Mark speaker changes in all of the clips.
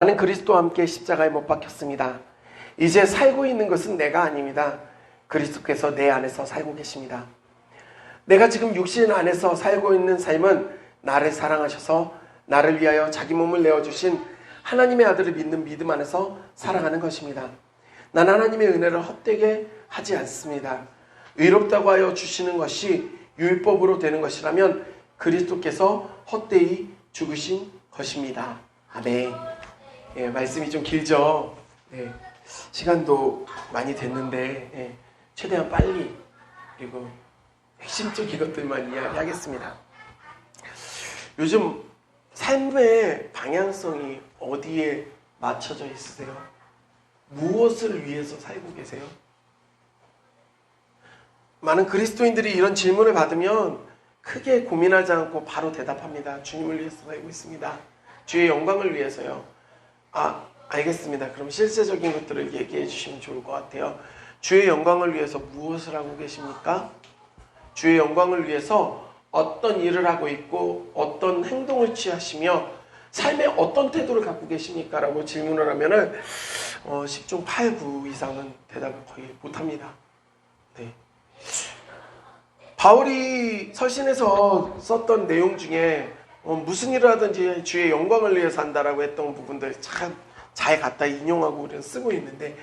Speaker 1: 나는 그리스도와 함께 십자가에 못 박혔습니다. 이제 살고 있는 것은 내가 아닙니다. 그리스도께서 내 안에서 살고 계십니다. 내가 지금 육신 안에서 살고 있는 삶은 나를 사랑하셔서 나를 위하여 자기 몸을 내어주신 하나님의 아들을 믿는 믿음 안에서 살아가는 것입니다. 난 하나님의 은혜를 헛되게 하지 않습니다. 의롭다고 하여 주시는 것이 율법으로 되는 것이라면 그리스도께서 헛되이 죽으신 것입니다. 아멘. 예, 말씀이 좀 길죠. 예, 시간도 많이 됐는데 최대한 빨리 그리고 핵심적인 것들만 이야기하겠습니다. 요즘 삶의 방향성이 어디에 맞춰져 있으세요? 무엇을 위해서 살고 계세요? 많은 그리스도인들이 이런 질문을 받으면 크게 고민하지 않고 바로 대답합니다. 주님을 위해서 살고 있습니다. 주의 영광을 위해서요. 알겠습니다. 그럼 실제적인 것들을 얘기해 주시면 좋을 것 같아요. 주의 영광을 위해서 무엇을 하고 계십니까? 주의 영광을 위해서 어떤 일을 하고 있고 어떤 행동을 취하시며 삶에 어떤 태도를 갖고 계십니까? 라고 질문을 하면은 10중 8구 이상은 대답을 거의 못합니다. 네. 바울이 서신에서 썼던 내용 중에 무슨 일을 하든지 주의 영광을 위해서 한다라고 했던 부분들 참 잘 갖다 인용하고 우리는 쓰고 있는데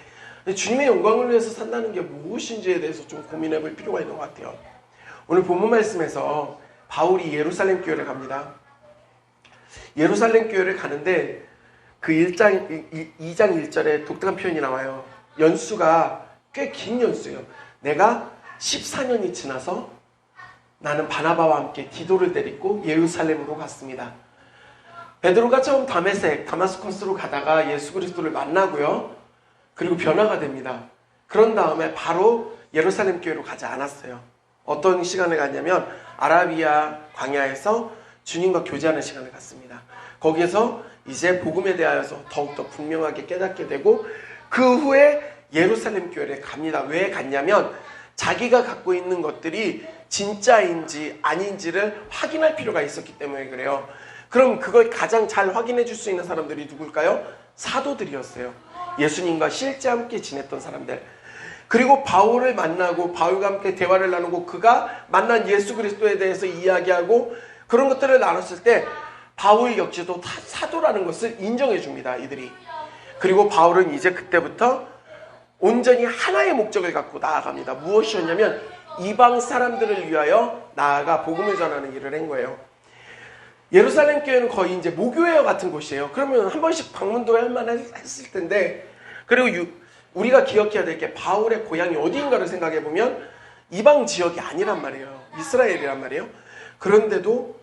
Speaker 1: 주님의 영광을 위해서 산다는 게 무엇인지에 대해서 좀 고민해 볼 필요가 있는 것 같아요. 오늘 본문 말씀에서 바울이 예루살렘 교회를 갑니다. 예루살렘 교회를 가는데 그 2장 1절에 독특한 표현이 나와요. 연수가 꽤 긴 연수예요. 내가 14년이 지나서 나는 바나바와 함께 디도를 데리고 예루살렘으로 갔습니다. 베드로가 처음 다마스커스로 가다가 예수 그리스도를 만나고요. 그리고 변화가 됩니다. 그런 다음에 바로 예루살렘 교회로 가지 않았어요. 어떤 시간을 갔냐면 아라비아 광야에서 주님과 교제하는 시간을 갖습니다. 거기에서 이제 복음에 대하여서 더욱더 분명하게 깨닫게 되고 그 후에 예루살렘 교회를 갑니다. 왜 갔냐면 자기가 갖고 있는 것들이 진짜인지 아닌지를 확인할 필요가 있었기 때문에 그래요. 그럼 그걸 가장 잘 확인해 줄 수 있는 사람들이 누굴까요? 사도들이었어요. 예수님과 실제 함께 지냈던 사람들. 그리고 바울을 만나고 바울과 함께 대화를 나누고 그가 만난 예수 그리스도에 대해서 이야기하고 그런 것들을 나눴을 때 바울 역시도 다 사도라는 것을 인정해 줍니다. 이들이. 그리고 바울은 이제 그때부터 온전히 하나의 목적을 갖고 나아갑니다. 무엇이었냐면 이방 사람들을 위하여 나아가 복음을 전하는 일을 한 거예요. 예루살렘 교회는 거의 이제 모교회 같은 곳이에요. 그러면 한 번씩 방문도 할 만했을 텐데 그리고 우리가 기억해야 될 게 바울의 고향이 어디인가를 생각해 보면 이방 지역이 아니란 말이에요. 이스라엘이란 말이에요. 그런데도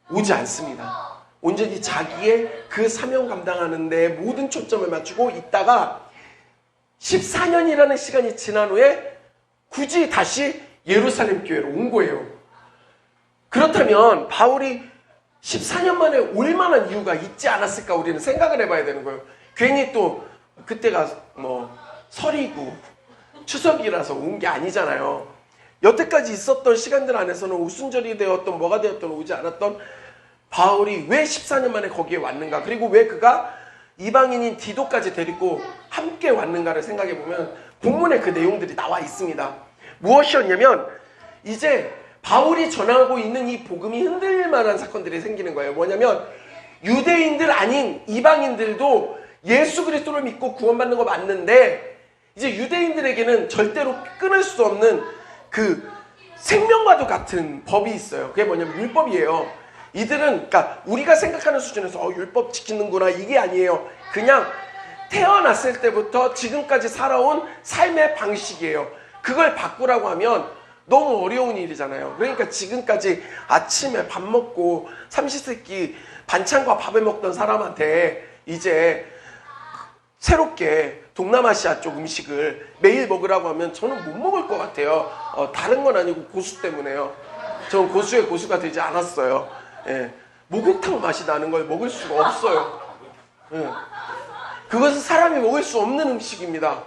Speaker 1: 오지 않습니다. 온전히 자기의 그 사명 감당하는 데 모든 초점을 맞추고 있다가 14년이라는 시간이 지난 후에 굳이 다시 예루살렘 교회로 온 거예요. 그렇다면 바울이 14년 만에 올 만한 이유가 있지 않았을까 우리는 생각을 해봐야 되는 거예요. 괜히 또 그때가 설이고 추석이라서 온 게 아니잖아요. 여태까지 있었던 시간들 안에서는 오순절이 되었던 뭐가 되었던 오지 않았던 바울이 왜 14년 만에 거기에 왔는가, 그리고 왜 그가 이방인인 디도까지 데리고 함께 왔는가를 생각해 보면 본문에 그 내용들이 나와 있습니다. 무엇이었냐면 이제 바울이 전하고 있는 이 복음이 흔들릴 만한 사건들이 생기는 거예요. 뭐냐면 유대인들 아닌 이방인들도 예수 그리스도를 믿고 구원받는 거 맞는데 이제 유대인들에게는 절대로 끊을 수 없는 그 생명과도 같은 법이 있어요. 그게 뭐냐면 율법이에요. 이들은 그러니까 우리가 생각하는 수준에서 율법 지키는구나 이게 아니에요. 그냥 태어났을 때부터 지금까지 살아온 삶의 방식이에요. 그걸 바꾸라고 하면 너무 어려운 일이잖아요. 그러니까 지금까지 아침에 밥 먹고 삼시세끼 반찬과 밥을 먹던 사람한테 이제 새롭게 동남아시아 쪽 음식을 매일 먹으라고 하면 저는 못 먹을 것 같아요. 다른 건 아니고 고수 때문에요. 저는 고수의 고수가 되지 않았어요. 예. 목욕탕 맛이 나는 걸 먹을 수가 없어요. 예. 그것은 사람이 먹을 수 없는 음식입니다.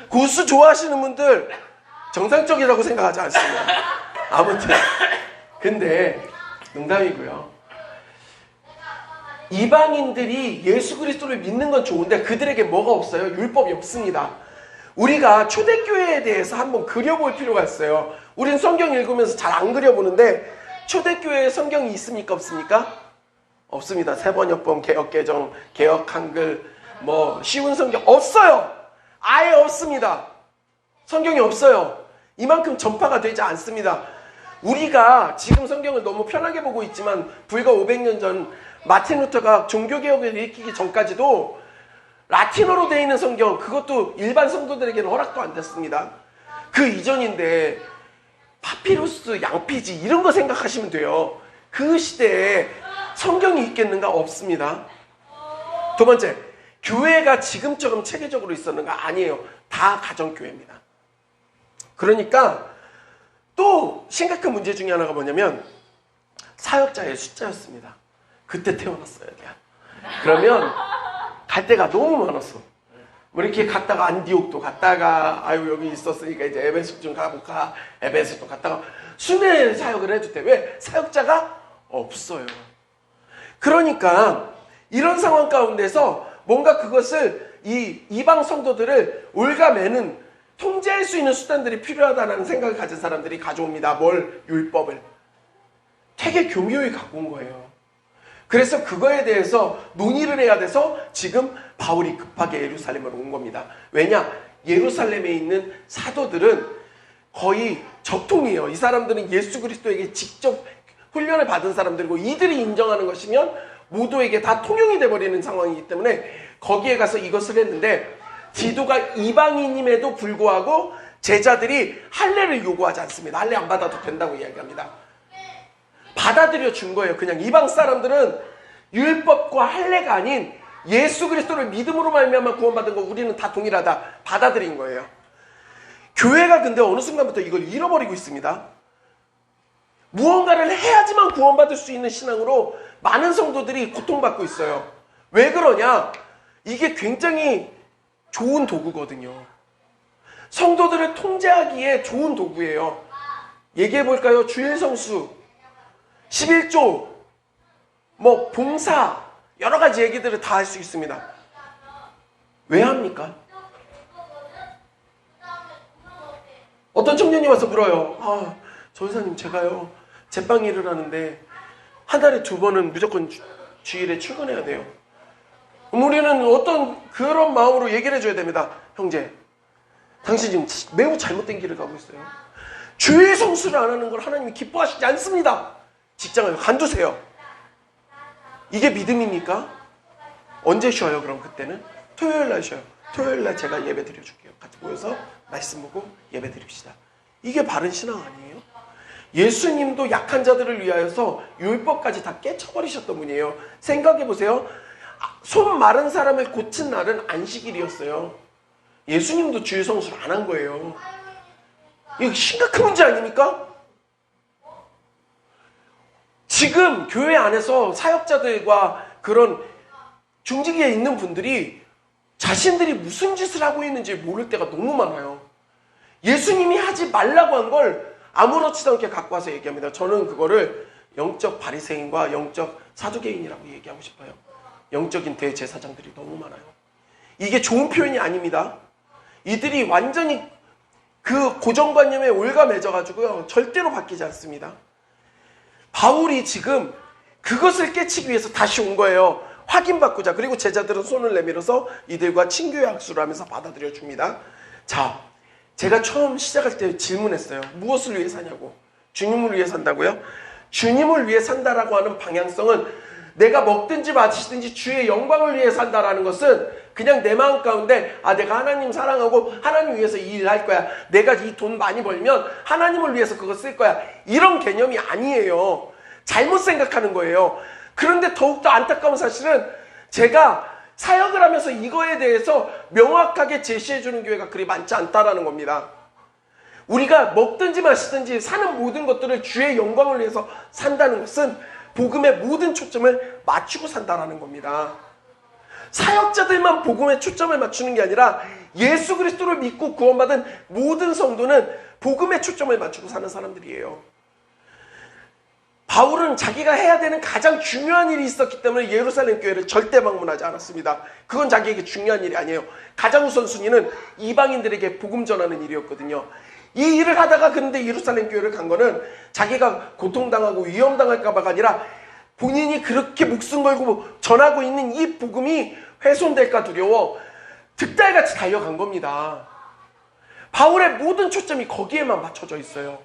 Speaker 1: 고수 좋아하시는 분들 정상적이라고 생각하지 않습니다. 아무튼 근데 농담이고요. 이방인들이 예수 그리스도를 믿는 건 좋은데 그들에게 뭐가 없어요? 율법이 없습니다. 우리가 초대교회에 대해서 한번 그려볼 필요가 있어요. 우린 성경 읽으면서 잘 안 그려보는데 초대교회에 성경이 있습니까? 없습니까? 없습니다. 세번역본, 개역개정, 개역 한글, 뭐 쉬운 성경 없어요. 아예 없습니다. 성경이 없어요. 이만큼 전파가 되지 않습니다. 우리가 지금 성경을 너무 편하게 보고 있지만 불과 500년 전 마틴 루터가 종교개혁을 일으키기 전까지도 라틴어로 되어 있는 성경, 그것도 일반 성도들에게는 허락도 안 됐습니다. 그 이전인데 파피루스, 양피지 이런 거 생각하시면 돼요. 그 시대에 성경이 있겠는가? 없습니다. 두 번째, 교회가 지금처럼 체계적으로 있었는가? 아니에요. 다 가정교회입니다. 그러니까 또 심각한 문제 중에 하나가 뭐냐면 사역자의 숫자였습니다. 그때 태어났어야 돼. 그러면 갈 데가 너무 많았어. 뭐 이렇게 갔다가 안디옥도 갔다가 아유 여기 있었으니까 이제 에베소 좀 가볼까, 에베소도 갔다가 순회 사역을 해도 돼. 왜? 사역자가 없어요. 그러니까 이런 상황 가운데서 뭔가 그것을 이 이방 성도들을 올가매는 통제할 수 있는 수단들이 필요하다는 생각을 가진 사람들이 가져옵니다. 뭘? 율법을. 되게 교묘히 갖고 온 거예요. 그래서 그거에 대해서 논의를 해야 돼서 지금 바울이 급하게 예루살렘으로 온 겁니다. 왜냐? 예루살렘에 있는 사도들은 거의 적통이에요. 이 사람들은 예수 그리스도에게 직접 훈련을 받은 사람들이고 이들이 인정하는 것이면 모두에게 다 통용이 돼버리는 상황이기 때문에 거기에 가서 이것을 했는데 디도가 이방인임에도 불구하고 제자들이 할례를 요구하지 않습니다. 할례 안 받아도 된다고 이야기합니다. 받아들여 준 거예요. 그냥 이방 사람들은 율법과 할례가 아닌 예수 그리스도를 믿음으로 말미암아 구원받은 거 우리는 다 동일하다. 받아들인 거예요. 교회가 근데 어느 순간부터 이걸 잃어버리고 있습니다. 무언가를 해야지만 구원받을 수 있는 신앙으로 많은 성도들이 고통받고 있어요. 왜 그러냐? 이게 굉장히 좋은 도구거든요. 성도들을 통제하기에 좋은 도구예요. 얘기해볼까요? 주일 성수, 11조, 뭐 봉사, 여러 가지 얘기들을 다 할 수 있습니다. 왜 합니까? 어떤 청년이 와서 물어요. 전사님 제가요 제빵 일을 하는데 한 달에 2번은 무조건 주일에 출근해야 돼요. 우리는 어떤 그런 마음으로 얘기를 해줘야 됩니다. 형제, 당신 지금 매우 잘못된 길을 가고 있어요. 주일 성수를 안 하는 걸 하나님이 기뻐하시지 않습니다. 직장을 간두세요. 이게 믿음입니까? 언제 쉬어요? 그럼 그때는? 토요일 날 쉬어요. 토요일 날 제가 예배 드려줄게요. 같이 모여서 말씀 보고 예배 드립시다. 이게 바른 신앙 아니에요? 예수님도 약한 자들을 위하여서 율법까지 다 깨쳐버리셨던 분이에요. 생각해보세요. 손 마른 사람을 고친 날은 안식일이었어요. 예수님도 주일 성수를 안 한 거예요. 이거 심각한 문제 아닙니까? 지금 교회 안에서 사역자들과 그런 중직에 있는 분들이 자신들이 무슨 짓을 하고 있는지 모를 때가 너무 많아요. 예수님이 하지 말라고 한 걸 아무렇지도 않게 갖고 와서 얘기합니다. 저는 그거를 영적 바리새인과 영적 사두개인이라고 얘기하고 싶어요. 영적인 대제사장들이 너무 많아요. 이게 좋은 표현이 아닙니다. 이들이 완전히 그 고정관념에 올가매져가지고요. 절대로 바뀌지 않습니다. 바울이 지금 그것을 깨치기 위해서 다시 온 거예요. 확인받고자. 그리고 제자들은 손을 내밀어서 이들과 친교의 악수를 하면서 받아들여 줍니다. 자, 제가 처음 시작할 때 질문했어요. 무엇을 위해 사냐고. 주님을 위해 산다고요? 주님을 위해 산다라고 하는 방향성은 내가 먹든지 마시든지 주의 영광을 위해 산다라는 것은 그냥 내 마음 가운데 내가 하나님 사랑하고 하나님 위해서 이 일을 할 거야. 내가 이 돈 많이 벌면 하나님을 위해서 그거 쓸 거야. 이런 개념이 아니에요. 잘못 생각하는 거예요. 그런데 더욱더 안타까운 사실은 제가 사역을 하면서 이거에 대해서 명확하게 제시해주는 교회가 그리 많지 않다라는 겁니다. 우리가 먹든지 마시든지 사는 모든 것들을 주의 영광을 위해서 산다는 것은 복음의 모든 초점을 맞추고 산다라는 겁니다. 사역자들만 복음에 초점을 맞추는 게 아니라 예수 그리스도를 믿고 구원받은 모든 성도는 복음에 초점을 맞추고 사는 사람들이에요. 바울은 자기가 해야 되는 가장 중요한 일이 있었기 때문에 예루살렘 교회를 절대 방문하지 않았습니다. 그건 자기에게 중요한 일이 아니에요. 가장 우선순위는 이방인들에게 복음 전하는 일이었거든요. 이 일을 하다가 근데 예루살렘 교회를 간 거는 자기가 고통당하고 위험당할까 봐가 아니라 본인이 그렇게 목숨 걸고 전하고 있는 이 복음이 훼손될까 두려워 득달같이 달려간 겁니다. 바울의 모든 초점이 거기에만 맞춰져 있어요.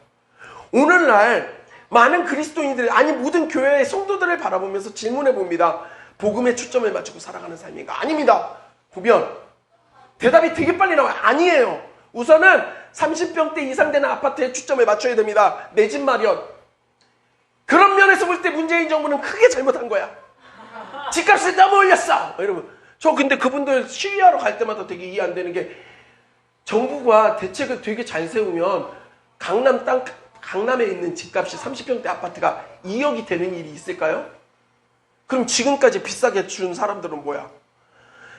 Speaker 1: 오늘날 많은 그리스도인들, 아니 모든 교회의 성도들을 바라보면서 질문해 봅니다. 복음에 초점을 맞추고 살아가는 삶인가? 아닙니다. 보면 대답이 되게 빨리 나와요. 아니에요. 우선은 30평대 이상 되는 아파트에 초점을 맞춰야 됩니다. 내 집 마련. 그런 면에서 볼 때 문재인 정부는 크게 잘못한 거야. 집값을 너무 올렸어. 여러분, 저 근데 그분들 시위하러 갈 때마다 되게 이해 안 되는 게, 정부가 대책을 되게 잘 세우면 강남에 있는 집값이 30평대 아파트가 2억이 되는 일이 있을까요? 그럼 지금까지 비싸게 준 사람들은 뭐야?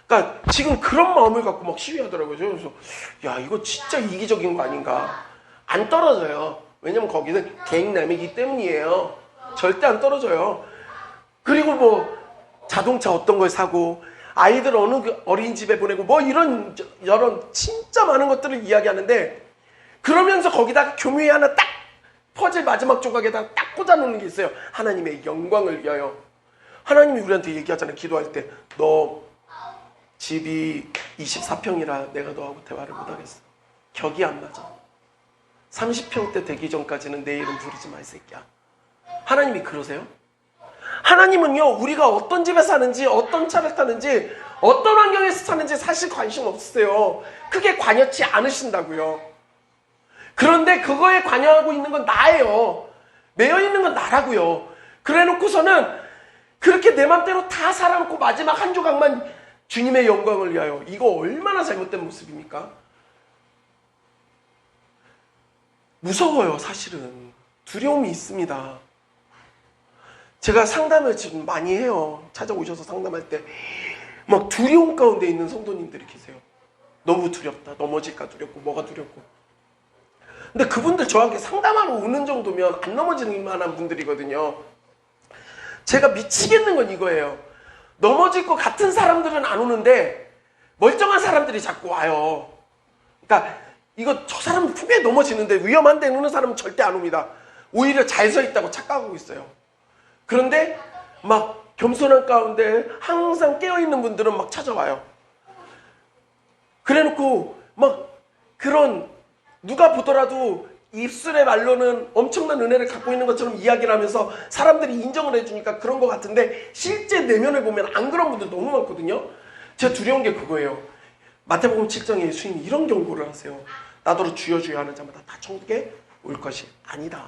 Speaker 1: 그러니까 지금 그런 마음을 갖고 막 시위하더라고요. 그래서 야, 이거 진짜 이기적인 거 아닌가? 안 떨어져요. 왜냐면 거기는 계획남이기 때문이에요. 절대 안 떨어져요. 그리고 뭐 자동차 어떤 걸 사고 아이들 어느 어린이집에 보내고 뭐 이런 진짜 많은 것들을 이야기하는데, 그러면서 거기다가 교묘히 하나 딱 퍼즐 마지막 조각에다 딱 꽂아놓는 게 있어요. 하나님의 영광을 위하여. 하나님이 우리한테 얘기하잖아요. 기도할 때 너 집이 24평이라 내가 너하고 대화를 못하겠어. 격이 안 맞아. 30평대 되기 전까지는 내 이름 부르지 마, 이 새끼야. 하나님이 그러세요? 하나님은요, 우리가 어떤 집에 사는지, 어떤 차를 타는지, 어떤 환경에서 사는지 사실 관심 없으세요. 크게 관여치 않으신다고요. 그런데 그거에 관여하고 있는 건 나예요. 매여 있는 건 나라고요. 그래 놓고서는 그렇게 내 맘대로 다 살아놓고 마지막 한 조각만 주님의 영광을 위하여. 이거 얼마나 잘못된 모습입니까? 무서워요, 사실은. 두려움이 있습니다. 제가 상담을 지금 많이 해요. 찾아오셔서 상담할 때 막 두려움 가운데 있는 성도님들이 계세요. 너무 두렵다. 넘어질까 두렵고 뭐가 두렵고. 근데 그분들 저한테 상담하러 오는 정도면 안 넘어지는 만한 분들이거든요. 제가 미치겠는 건 이거예요. 넘어질 것 같은 사람들은 안 오는데 멀쩡한 사람들이 자꾸 와요. 그러니까 이거 저 사람 품에 넘어지는데 위험한데 오는 사람은 절대 안 옵니다. 오히려 잘 서 있다고 착각하고 있어요. 그런데 막 겸손한 가운데 항상 깨어있는 분들은 막 찾아와요. 그래놓고 막 그런, 누가 보더라도 입술의 말로는 엄청난 은혜를 갖고 있는 것처럼 이야기를 하면서 사람들이 인정을 해주니까 그런 것 같은데, 실제 내면을 보면 안 그런 분들 너무 많거든요. 제가 두려운 게 그거예요. 마태복음 7장에 예수님이 이런 경고를 하세요. 나더러 주여 주여 하는 자마다 다 천국에 올 것이 아니다.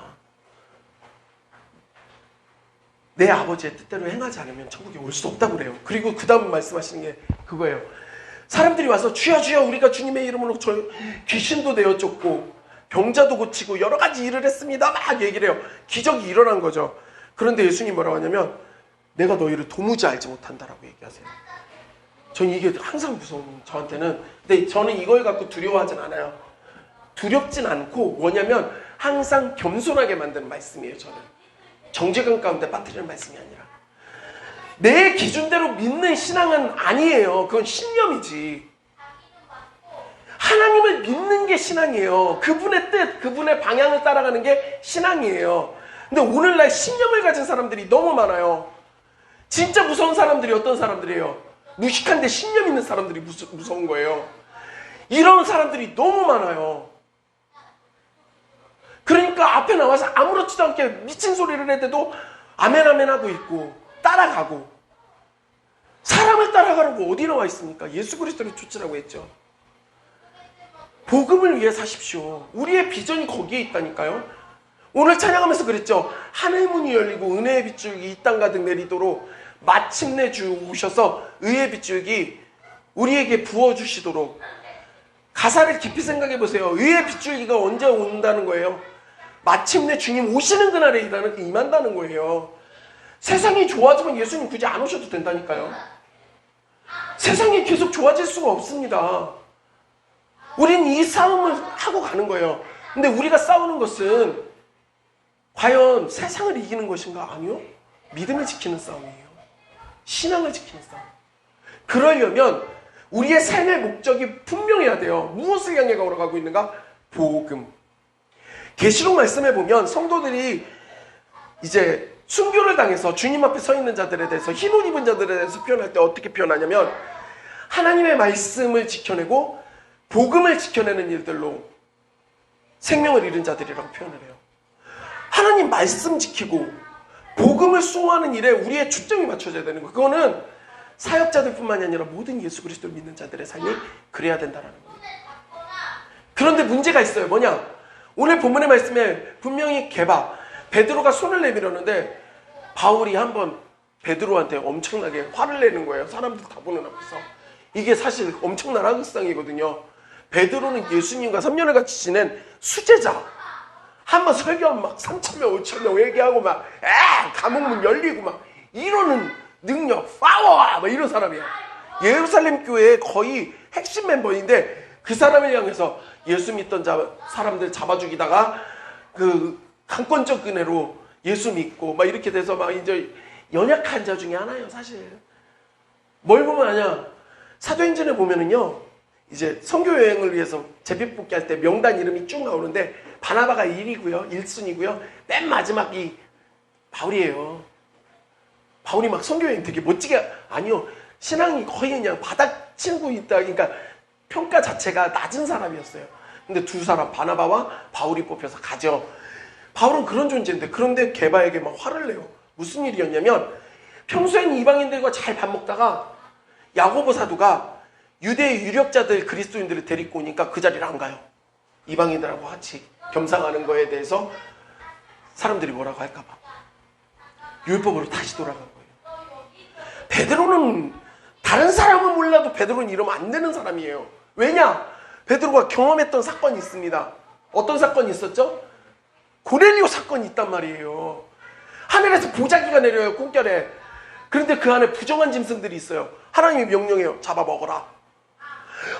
Speaker 1: 내 아버지의 뜻대로 행하지 않으면 천국에 올 수 없다고 그래요. 그리고 그 다음 말씀하시는 게 그거예요. 사람들이 와서 주여 주여 우리가 주님의 이름으로 귀신도 내어 쫓고 병자도 고치고 여러 가지 일을 했습니다. 막 얘기를 해요. 기적이 일어난 거죠. 그런데 예수님 뭐라고 하냐면 내가 너희를 도무지 알지 못한다라고 얘기하세요. 전 이게 항상 무서운, 저한테는. 근데 저는 이걸 갖고 두려워하진 않아요. 두렵진 않고, 뭐냐면 항상 겸손하게 만드는 말씀이에요. 저는 정죄감 가운데 빠뜨리는 말씀이 아니라 내 기준대로 믿는 신앙은 아니에요. 그건 신념이지. 하나님을 믿는 게 신앙이에요. 그분의 뜻, 그분의 방향을 따라가는 게 신앙이에요. 근데 오늘날 신념을 가진 사람들이 너무 많아요. 진짜 무서운 사람들이 어떤 사람들이에요? 무식한데 신념 있는 사람들이 무서운 거예요. 이런 사람들이 너무 많아요. 그러니까 앞에 나와서 아무렇지도 않게 미친 소리를 해대도 아멘 아멘 하고 있고 따라가고. 사람을 따라가라고 어디 나와 있습니까? 예수 그리스도를 쫓으라고 했죠. 복음을 위해 사십시오. 우리의 비전이 거기에 있다니까요. 오늘 찬양하면서 그랬죠. 하늘 문이 열리고 은혜의 빗줄기 이 땅 가득 내리도록 마침내 주 오셔서 의의 빗줄기 우리에게 부어주시도록. 가사를 깊이 생각해 보세요. 의의 빗줄기가 언제 온다는 거예요? 마침내 주님 오시는 그날에 임한다는 거예요. 세상이 좋아지면 예수님 굳이 안 오셔도 된다니까요. 세상이 계속 좋아질 수가 없습니다. 우린 이 싸움을 하고 가는 거예요. 근데 우리가 싸우는 것은 과연 세상을 이기는 것인가? 아니요. 믿음을 지키는 싸움이에요. 신앙을 지키는 싸움. 그러려면 우리의 삶의 목적이 분명해야 돼요. 무엇을 향해 걸어가고 있는가? 복음. 계시록 말씀에 보면 성도들이 이제 순교를 당해서 주님 앞에 서 있는 자들에 대해서, 흰옷 입은 자들에 대해서 표현할 때 어떻게 표현하냐면 하나님의 말씀을 지켜내고 복음을 지켜내는 일들로 생명을 잃은 자들이라고 표현을 해요. 하나님 말씀 지키고 복음을 수호하는 일에 우리의 초점이 맞춰져야 되는 거예요. 그거는 사역자들뿐만이 아니라 모든 예수 그리스도를 믿는 자들의 삶이 그래야 된다는 겁니다. 그런데 문제가 있어요. 뭐냐? 오늘 본문의 말씀에 분명히 베드로가 손을 내밀었는데 바울이 한번 베드로한테 엄청나게 화를 내는 거예요. 사람들 다 보는 앞에서. 이게 사실 엄청난 하극상이거든요. 베드로는 예수님과 3년을 같이 지낸 수제자. 한번 설교하면 막 3,000명, 5,000명 회개하고 막 감옥문 열리고 막 이러는 능력, 파워 막 이런 사람이야. 예루살렘 교회의 거의 핵심 멤버인데 그 사람을 향해서 예수 믿던 사람들 잡아 죽이다가 그 강권적 은혜로 예수 믿고 막 이렇게 돼서 막 이제 연약한 자 중에 하나예요, 사실. 뭘 보면 아냐? 사도행전에 보면은요, 이제 선교 여행을 위해서 제비 뽑기 할 때 명단 이름이 쭉 나오는데 바나바가 1위고요, 1순위고요. 맨 마지막이 바울이에요. 바울이 막 선교 여행 되게 멋지게, 아니요, 신앙이 거의 그냥 바닥 치고 있다. 그러니까 평가 자체가 낮은 사람이었어요. 근데 두 사람, 바나바와 바울이 뽑혀서 가죠. 바울은 그런 존재인데, 그런데 게바에게 막 화를 내요. 무슨 일이었냐면 평소엔 이방인들과 잘 밥 먹다가 야고보 사도가 유대의 유력자들 그리스도인들을 데리고 오니까 그 자리를 안 가요. 이방인들하고 같이 겸상하는 거에 대해서 사람들이 뭐라고 할까봐 율법으로 다시 돌아간 거예요. 베드로는 다른 사람은 몰라도 베드로는 이러면 안 되는 사람이에요. 왜냐? 베드로가 경험했던 사건이 있습니다. 어떤 사건이 있었죠? 고넬료 사건이 있단 말이에요. 하늘에서 보자기가 내려요, 꿈결에. 그런데 그 안에 부정한 짐승들이 있어요. 하나님이 명령해요. 잡아먹어라.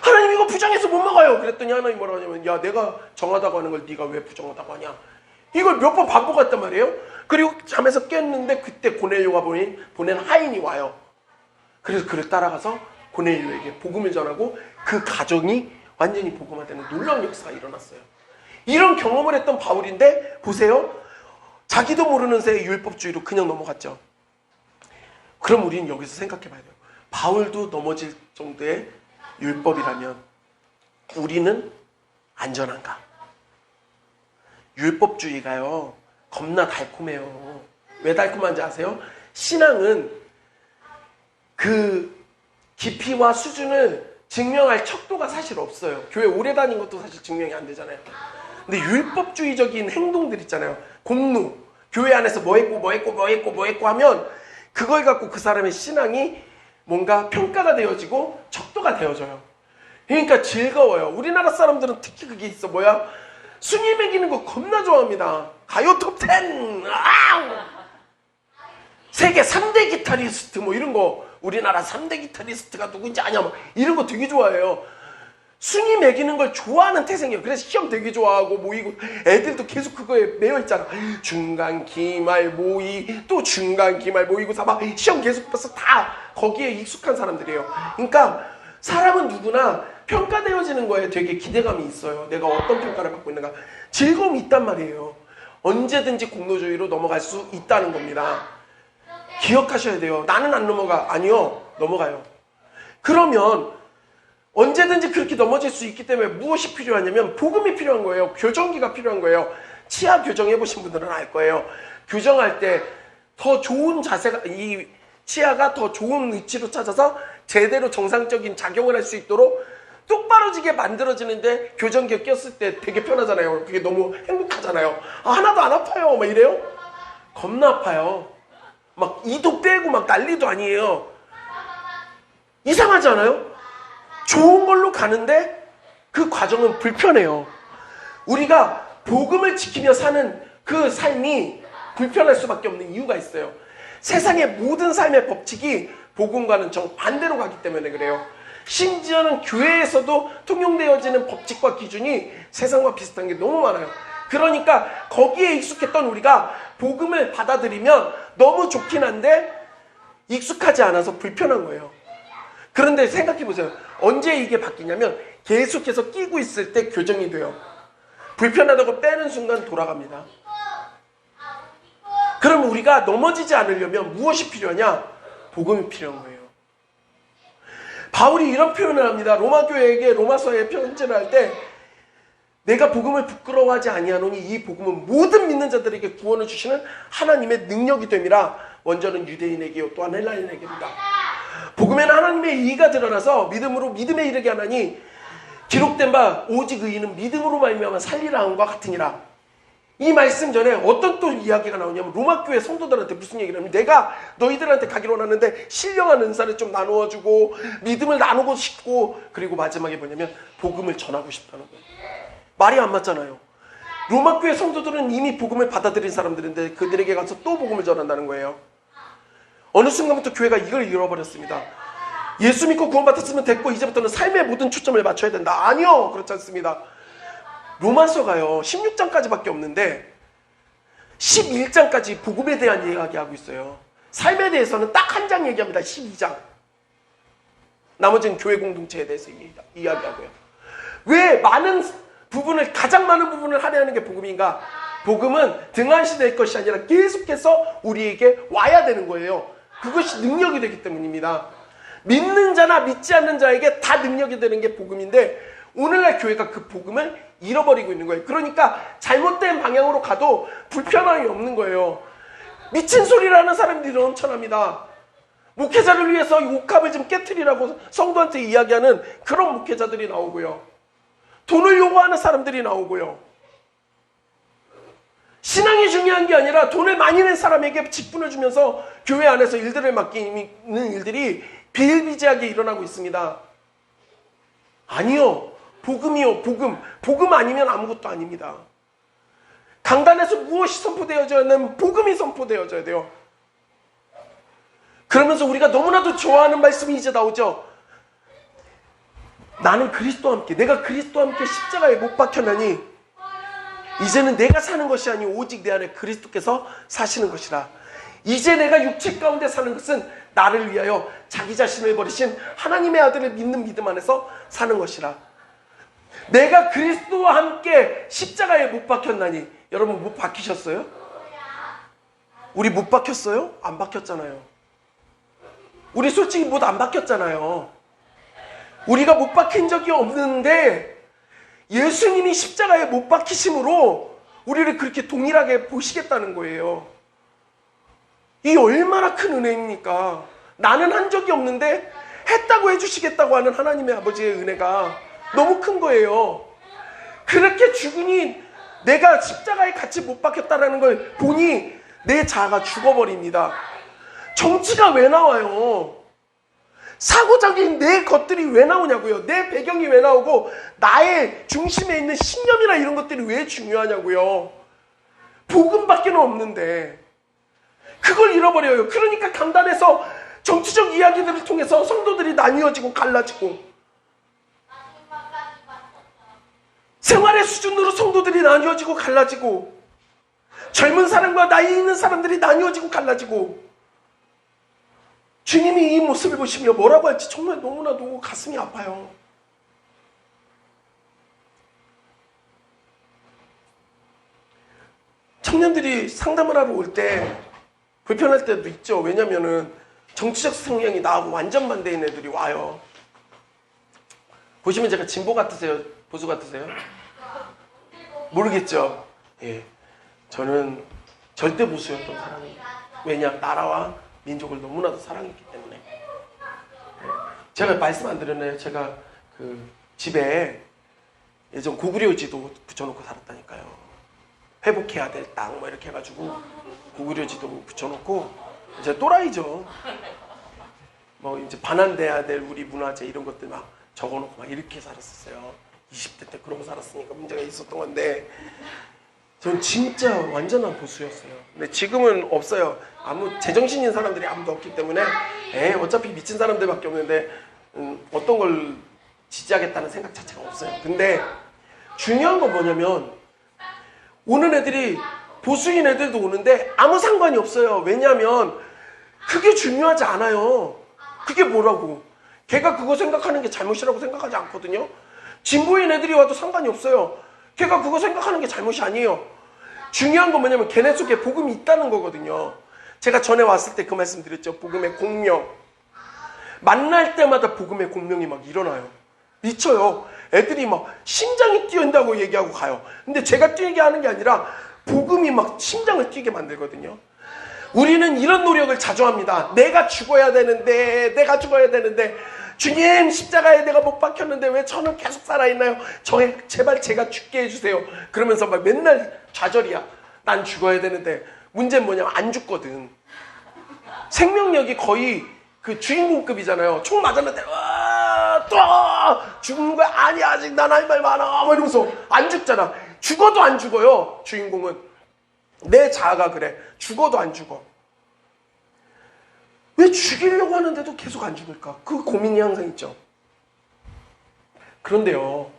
Speaker 1: 하나님 이거 부정해서 못 먹어요. 그랬더니 하나님 뭐라고 하냐면, 야, 내가 정하다고 하는 걸 네가 왜 부정하다고 하냐. 이걸 몇 번 반복했단 말이에요. 그리고 잠에서 깼는데 그때 고넬료가 보낸 하인이 와요. 그래서 그를 따라가서 고넬료에게 복음을 전하고 그 가정이 완전히 복음화되는 놀라운 역사가 일어났어요. 이런 경험을 했던 바울인데 보세요. 자기도 모르는 새에 율법주의로 그냥 넘어갔죠. 그럼 우리는 여기서 생각해 봐야 돼요. 바울도 넘어질 정도의 율법이라면 우리는 안전한가? 율법주의가요, 겁나 달콤해요. 왜 달콤한지 아세요? 신앙은 그 깊이와 수준을 증명할 척도가 사실 없어요. 교회 오래 다닌 것도 사실 증명이 안 되잖아요. 근데 율법주의적인 행동들 있잖아요. 공루, 교회 안에서 뭐 했고 하면 그걸 갖고 그 사람의 신앙이 뭔가 평가가 되어지고 척도가 되어져요. 그러니까 즐거워요. 우리나라 사람들은 특히 그게 있어. 뭐야? 순위 매기는 거 겁나 좋아합니다. 가요 톱10! 세계 3대 기타리스트 뭐 이런 거, 우리나라 3대 기타리스트가 누군지 아냐 뭐 이런 거 되게 좋아해요. 순위 매기는 걸 좋아하는 태생이에요. 그래서 시험 되게 좋아하고 모이고, 애들도 계속 그거에 매여 있잖아. 중간, 기말, 모의, 또 중간, 기말, 모의고사 막 시험 계속 봐서 다 거기에 익숙한 사람들이에요. 그러니까 사람은 누구나 평가되어지는 거에 되게 기대감이 있어요. 내가 어떤 평가를 받고 있는가. 즐거움이 있단 말이에요. 언제든지 공로주의로 넘어갈 수 있다는 겁니다. 기억하셔야 돼요. 나는 안 넘어가. 아니요, 넘어가요. 그러면 언제든지 그렇게 넘어질 수 있기 때문에 무엇이 필요하냐면 복음이 필요한 거예요. 교정기가 필요한 거예요. 치아 교정해보신 분들은 알 거예요. 교정할 때 더 좋은 자세가, 이 치아가 더 좋은 위치로 찾아서 제대로 정상적인 작용을 할 수 있도록 똑바로지게 만들어지는데 교정기가 꼈을 때 되게 편하잖아요. 그게 너무 행복하잖아요. 아, 하나도 안 아파요 막 이래요? 겁나 아파요. 막 이도 빼고 막 난리도 아니에요. 이상하지 않아요? 좋은 걸로 가는데 그 과정은 불편해요. 우리가 복음을 지키며 사는 그 삶이 불편할 수밖에 없는 이유가 있어요. 세상의 모든 삶의 법칙이 복음과는 정반대로 가기 때문에 그래요. 심지어는 교회에서도 통용되어지는 법칙과 기준이 세상과 비슷한 게 너무 많아요. 그러니까 거기에 익숙했던 우리가 복음을 받아들이면 너무 좋긴 한데 익숙하지 않아서 불편한 거예요. 그런데 생각해 보세요. 언제 이게 바뀌냐면 계속해서 끼고 있을 때 교정이 돼요. 불편하다고 빼는 순간 돌아갑니다. 그럼 우리가 넘어지지 않으려면 무엇이 필요하냐? 복음이 필요한 거예요. 바울이 이런 표현을 합니다. 로마 교회에게 로마서에 편지를 할 때 내가 복음을 부끄러워하지 아니하노니 이 복음은 모든 믿는 자들에게 구원을 주시는 하나님의 능력이 됨이라. 원저는 유대인에게요 또한 헬라인에게입니다. 복음에는 하나님의 의가 드러나서 믿음으로 믿음에 이르게 하나니 기록된 바 오직 의인은 믿음으로 말미암아 살리라 함과 같으니라. 이 말씀 전에 어떤 또 이야기가 나오냐면 로마 교회 성도들한테 무슨 얘기를 하냐면 내가 너희들한테 가기로 하는데 신령한 은사를 좀 나누어주고 믿음을 나누고 싶고 그리고 마지막에 뭐냐면 복음을 전하고 싶다는 거예요. 말이 안 맞잖아요. 로마 교회 성도들은 이미 복음을 받아들인 사람들인데 그들에게 가서 또 복음을 전한다는 거예요. 어느 순간부터 교회가 이걸 잃어버렸습니다. 예수 믿고 구원받았으면 됐고 이제부터는 삶의 모든 초점을 맞춰야 된다. 아니요, 그렇지 않습니다. 로마서가요 16장까지밖에 없는데 11장까지 복음에 대한 이야기하고 있어요. 삶에 대해서는 딱 한 장 얘기합니다. 12장. 나머지는 교회 공동체에 대해서 이야기하고요. 왜 가장 많은 부분을 할애하는 게 복음인가? 복음은 등한시될 것이 아니라 계속해서 우리에게 와야 되는 거예요. 그것이 능력이 되기 때문입니다. 믿는 자나 믿지 않는 자에게 다 능력이 되는 게 복음인데 오늘날 교회가 그 복음을 잃어버리고 있는 거예요. 그러니까 잘못된 방향으로 가도 불편함이 없는 거예요. 미친 소리를 하는 사람들이 넘쳐납니다. 목회자를 위해서 옥합을 좀 깨트리라고 성도한테 이야기하는 그런 목회자들이 나오고요. 돈을 요구하는 사람들이 나오고요. 신앙이 중요한 게 아니라 돈을 많이 낸 사람에게 직분을 주면서 교회 안에서 일들을 맡기는 일들이 비일비재하게 일어나고 있습니다. 아니요. 복음이요. 복음 아니면 아무것도 아닙니다. 강단에서 무엇이 선포되어져야 하냐면 복음이 선포되어져야 돼요. 그러면서 우리가 너무나도 좋아하는 말씀이 이제 나오죠. 나는 그리스도와 함께, 내가 그리스도와 함께 십자가에 못 박혔나니 이제는 내가 사는 것이 아니오 오직 내 안에 그리스도께서 사시는 것이라. 이제 내가 육체 가운데 사는 것은 나를 위하여 자기 자신을 버리신 하나님의 아들을 믿는 믿음 안에서 사는 것이라. 내가 그리스도와 함께 십자가에 못 박혔나니. 여러분 못 박히셨어요? 우리 못 박혔어요? 안 박혔잖아요. 우리 솔직히 못 안 박혔잖아요. 우리가 못 박힌 적이 없는데 예수님이 십자가에 못 박히심으로 우리를 그렇게 동일하게 보시겠다는 거예요. 이 얼마나 큰 은혜입니까? 나는 한 적이 없는데 했다고 해주시겠다고 하는 하나님의 아버지의 은혜가 너무 큰 거예요. 그렇게 죽으니 내가 십자가에 같이 못 박혔다는 걸 보니 내 자아가 죽어버립니다. 정치가 왜 나와요? 사고적인 내 것들이 왜 나오냐고요? 내 배경이 왜 나오고 나의 중심에 있는 신념이나 이런 것들이 왜 중요하냐고요? 복음밖에 없는데 그걸 잃어버려요. 그러니까 강단에서 정치적 이야기들을 통해서 성도들이 나뉘어지고 갈라지고 생활의 수준으로 성도들이 나뉘어지고 갈라지고 젊은 사람과 나이 있는 사람들이 나뉘어지고 갈라지고 주님이 이 모습을 보시며 뭐라고 할지 정말 너무나도 가슴이 아파요. 청년들이 상담을 하러 올 때 불편할 때도 있죠. 왜냐면은 정치적 성향이 나하고 완전 반대인 애들이 와요. 보시면 제가 진보 같으세요? 보수 같으세요? 모르겠죠. 예, 저는 절대 보수였던 사람이에요. 왜냐? 나라와 민족을 너무나도 사랑했기 때문에. 제가 말씀 안 드렸나요? 제가 그 집에 예전 고구려지도 붙여놓고 살았다니까요. 회복해야 될 땅 뭐 이렇게 해가지고 고구려지도 붙여놓고 이제 또라이죠. 뭐 이제 반환돼야 될 우리 문화재 이런 것들 막 적어놓고 막 이렇게 살았었어요. 20대 때 그러고 살았으니까 문제가 있었던 건데 전 진짜 완전한 보수였어요. 근데 지금은 없어요. 제정신인 사람들이 아무도 없기 때문에 어차피 미친 사람들밖에 없는데 어떤 걸 지지하겠다는 생각 자체가 없어요. 근데 중요한 건 뭐냐면 오는 애들이 보수인 애들도 오는데 아무 상관이 없어요. 왜냐하면 그게 중요하지 않아요. 그게 뭐라고? 걔가 그거 생각하는 게 잘못이라고 생각하지 않거든요. 진보인 애들이 와도 상관이 없어요. 걔가 그거 생각하는 게 잘못이 아니에요. 중요한 건 뭐냐면 걔네 속에 복음이 있다는 거거든요. 제가 전에 왔을 때 그 말씀 드렸죠. 복음의 공명. 만날 때마다 복음의 공명이 막 일어나요. 미쳐요. 애들이 막 심장이 뛰어온다고 얘기하고 가요. 근데 제가 뛰게 하는 게 아니라 복음이 막 심장을 뛰게 만들거든요. 우리는 이런 노력을 자주 합니다. 내가 죽어야 되는데 주님 십자가에 내가 못 박혔는데 왜 저는 계속 살아있나요? 제발 제가 죽게 해주세요. 그러면서 막 맨날 좌절이야. 난 죽어야 되는데 문제는 뭐냐면 안 죽거든. 생명력이 거의 그 주인공급이잖아요. 총 맞았는데 또 죽은 거야. 아니 아직 난 할 말 많아 막 이러면서 안 죽잖아. 죽어도 안 죽어요. 주인공은 내 자아가 그래. 죽어도 안 죽어. 왜 죽이려고 하는데도 계속 안 죽을까? 그 고민이 항상 있죠. 그런데요,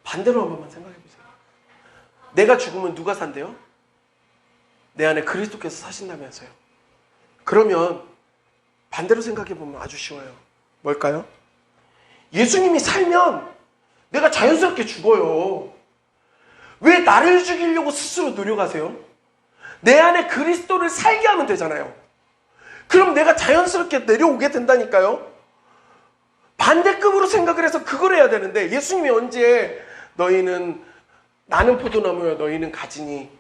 Speaker 1: 반대로 한 번만 생각해 보세요. 내가 죽으면 누가 산대요? 내 안에 그리스도께서 사신다면서요. 그러면 반대로 생각해 보면 아주 쉬워요. 뭘까요? 예수님이 살면 내가 자연스럽게 죽어요. 왜 나를 죽이려고 스스로 노력하세요? 내 안에 그리스도를 살게 하면 되잖아요. 그럼 내가 자연스럽게 내려오게 된다니까요. 반대급으로 생각을 해서 그걸 해야 되는데 예수님이 언제 너희는 나는 포도나무야 너희는 가지니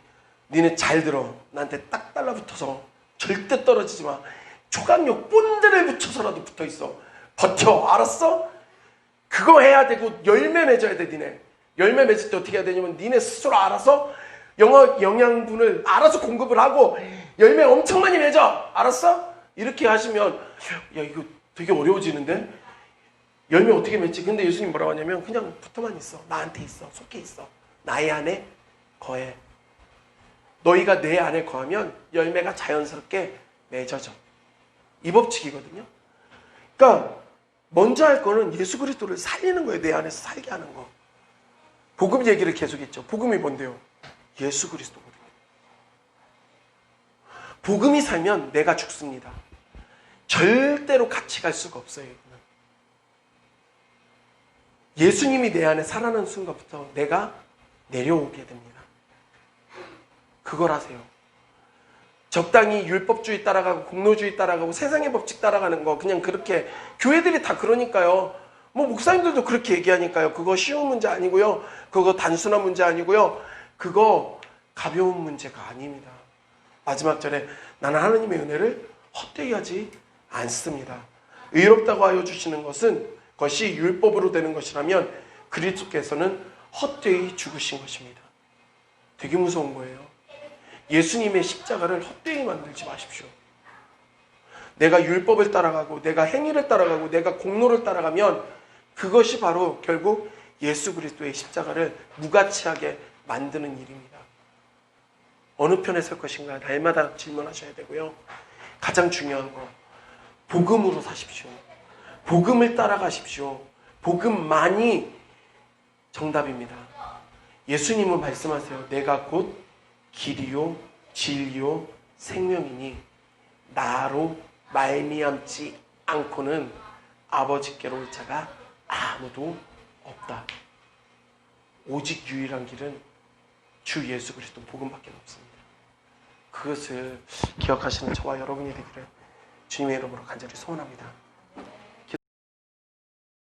Speaker 1: 니네 잘 들어. 나한테 딱 달라붙어서 절대 떨어지지 마. 초강력 본드를 붙여서라도 붙어있어. 버텨. 알았어? 그거 해야 되고 열매 맺어야 돼. 니네 열매 맺을 때 어떻게 해야 되냐면 니네 스스로 알아서 영양분을 알아서 공급을 하고 열매 엄청 많이 맺어. 알았어? 이렇게 하시면 야 이거 되게 어려워지는데 열매 어떻게 맺지? 근데 예수님 뭐라고 하냐면 그냥 붙어만 있어. 나한테 있어. 속해 있어. 나의 안에 거해. 너희가 내 안에 거하면 열매가 자연스럽게 맺어져. 이 법칙이거든요. 그러니까 먼저 할 거는 예수 그리스도를 살리는 거예요. 내 안에서 살게 하는 거. 복음 얘기를 계속했죠. 복음이 뭔데요? 예수 그리스도거든요. 복음이 살면 내가 죽습니다. 절대로 같이 갈 수가 없어요. 예수님이 내 안에 살아나는 순간부터 내가 내려오게 됩니다. 그걸 하세요. 적당히 율법주의 따라가고 공로주의 따라가고 세상의 법칙 따라가는 거 그냥 그렇게 교회들이 다 그러니까요. 뭐 목사님들도 그렇게 얘기하니까요. 그거 쉬운 문제 아니고요. 그거 단순한 문제 아니고요. 그거 가벼운 문제가 아닙니다. 마지막 절에 나는 하나님의 은혜를 헛되이 하지 않습니다. 의롭다고 하여 주시는 것이 율법으로 되는 것이라면 그리스도께서는 헛되이 죽으신 것입니다. 되게 무서운 거예요. 예수님의 십자가를 헛되이 만들지 마십시오. 내가 율법을 따라가고 내가 행위를 따라가고 내가 공로를 따라가면 그것이 바로 결국 예수 그리스도의 십자가를 무가치하게 만드는 일입니다. 어느 편에 설 것인가 날마다 질문하셔야 되고요. 가장 중요한 거 복음으로 사십시오. 복음을 따라가십시오. 복음만이 정답입니다. 예수님은 말씀하세요. 내가 곧 길이요 진리요 생명이니 나로 말미암지 않고는 아버지께로 올 자가 아무도 없다. 오직 유일한 길은 주 예수 그리스도 복음밖에 없습니다. 그것을 기억하시는 저와 여러분이 되기를 주님의 이름으로 간절히 소원합니다.